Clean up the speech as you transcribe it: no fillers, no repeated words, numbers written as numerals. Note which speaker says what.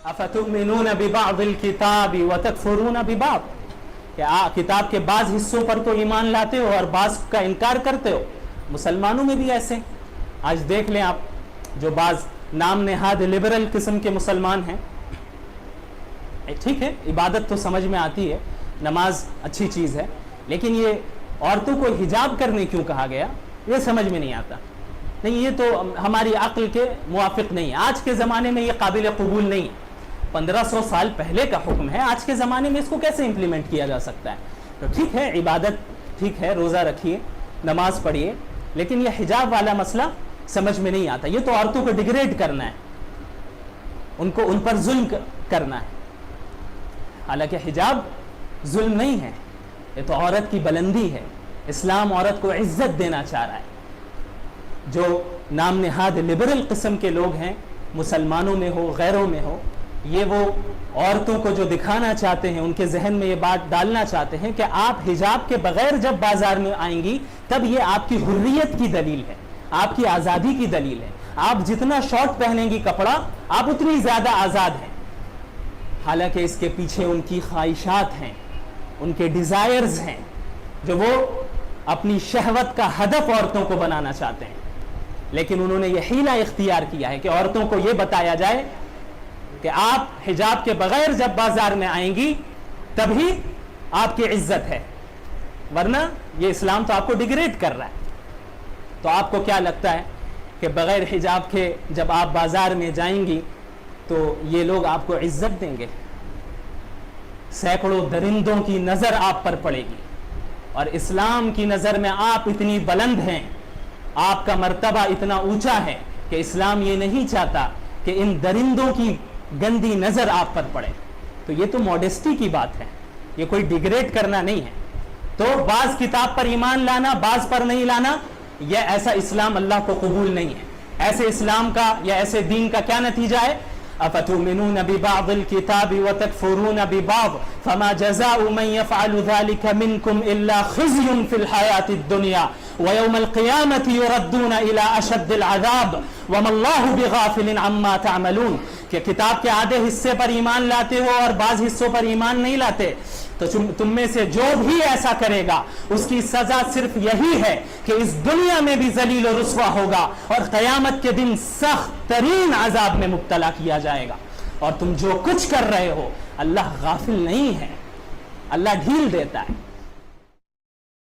Speaker 1: افتؤمنون ببعض الکتاب وتکفرون ببعض، کہ کتاب کے بعض حصوں پر تو ایمان لاتے ہو اور بعض کا انکار کرتے ہو۔ مسلمانوں میں بھی ایسے، آج دیکھ لیں آپ، جو بعض نام نہاد لبرل قسم کے مسلمان ہیں، ٹھیک ہے عبادت تو سمجھ میں آتی ہے، نماز اچھی چیز ہے، لیکن یہ عورتوں کو حجاب کرنے کیوں کہا گیا یہ سمجھ میں نہیں آتا۔ نہیں، یہ تو ہماری عقل کے موافق نہیں ہے، آج کے زمانے میں یہ قابل قبول نہیں ہے۔ 1500 سال پہلے کا حکم ہے، آج کے زمانے میں اس کو کیسے امپلیمنٹ کیا جا سکتا ہے؟ تو ٹھیک ہے عبادت ٹھیک ہے، روزہ رکھیے، نماز پڑھیے، لیکن یہ حجاب والا مسئلہ سمجھ میں نہیں آتا۔ یہ تو عورتوں کو ڈیگریڈ کرنا ہے، ان پر ظلم کرنا ہے۔ حالانکہ حجاب ظلم نہیں ہے، یہ تو عورت کی بلندی ہے۔ اسلام عورت کو عزت دینا چاہ رہا ہے۔ جو نام نہاد لبرل قسم کے لوگ ہیں، مسلمانوں میں ہو غیروں میں ہو، یہ وہ عورتوں کو جو دکھانا چاہتے ہیں، ان کے ذہن میں یہ بات ڈالنا چاہتے ہیں کہ آپ حجاب کے بغیر جب بازار میں آئیں گی تب یہ آپ کی حریت کی دلیل ہے، آپ کی آزادی کی دلیل ہے۔ آپ جتنا شارٹ پہنیں گی کپڑا آپ اتنی زیادہ آزاد ہیں۔ حالانکہ اس کے پیچھے ان کی خواہشات ہیں، ان کے ڈیزائرز ہیں، جو وہ اپنی شہوت کا ہدف عورتوں کو بنانا چاہتے ہیں۔ لیکن انہوں نے یہ حیلہ اختیار کیا ہے کہ عورتوں کو یہ بتایا جائے کہ آپ حجاب کے بغیر جب بازار میں آئیں گی تبھی آپ کی عزت ہے، ورنہ یہ اسلام تو آپ کو ڈیگریڈ کر رہا ہے۔ تو آپ کو کیا لگتا ہے کہ بغیر حجاب کے جب آپ بازار میں جائیں گی تو یہ لوگ آپ کو عزت دیں گے؟ سینکڑوں درندوں کی نظر آپ پر پڑے گی، اور اسلام کی نظر میں آپ اتنی بلند ہیں، آپ کا مرتبہ اتنا اونچا ہے کہ اسلام یہ نہیں چاہتا کہ ان درندوں کی گندی نظر آپ پر پڑے۔ تو یہ تو موڈیسٹی کی بات ہے، یہ کوئی ڈیگریڈ کرنا نہیں ہے۔ تو بعض کتاب پر ایمان لانا بعض پر نہیں لانا، یہ ایسا اسلام اللہ کو قبول نہیں ہے۔ ایسے اسلام کا یا ایسے دین کا کیا نتیجہ ہے؟ افتؤمنون ببعض الكتاب وتکفرون ببعض فما جزاء من يفعل ذلك منكم الا خزي في الحياة الدنيا ويوم القيامة يردون الى اشد العذاب وما الله بغافل عما تعملون۔ کہ کتاب کے آدھے حصے پر ایمان لاتے ہو اور بعض حصوں پر ایمان نہیں لاتے، تو تم میں سے جو بھی ایسا کرے گا اس کی سزا صرف یہی ہے کہ اس دنیا میں بھی ذلیل و رسوا ہوگا اور قیامت کے دن سخت ترین عذاب میں مبتلا کیا جائے گا۔ اور تم جو کچھ کر رہے ہو اللہ غافل نہیں ہے، اللہ ڈھیل دیتا ہے۔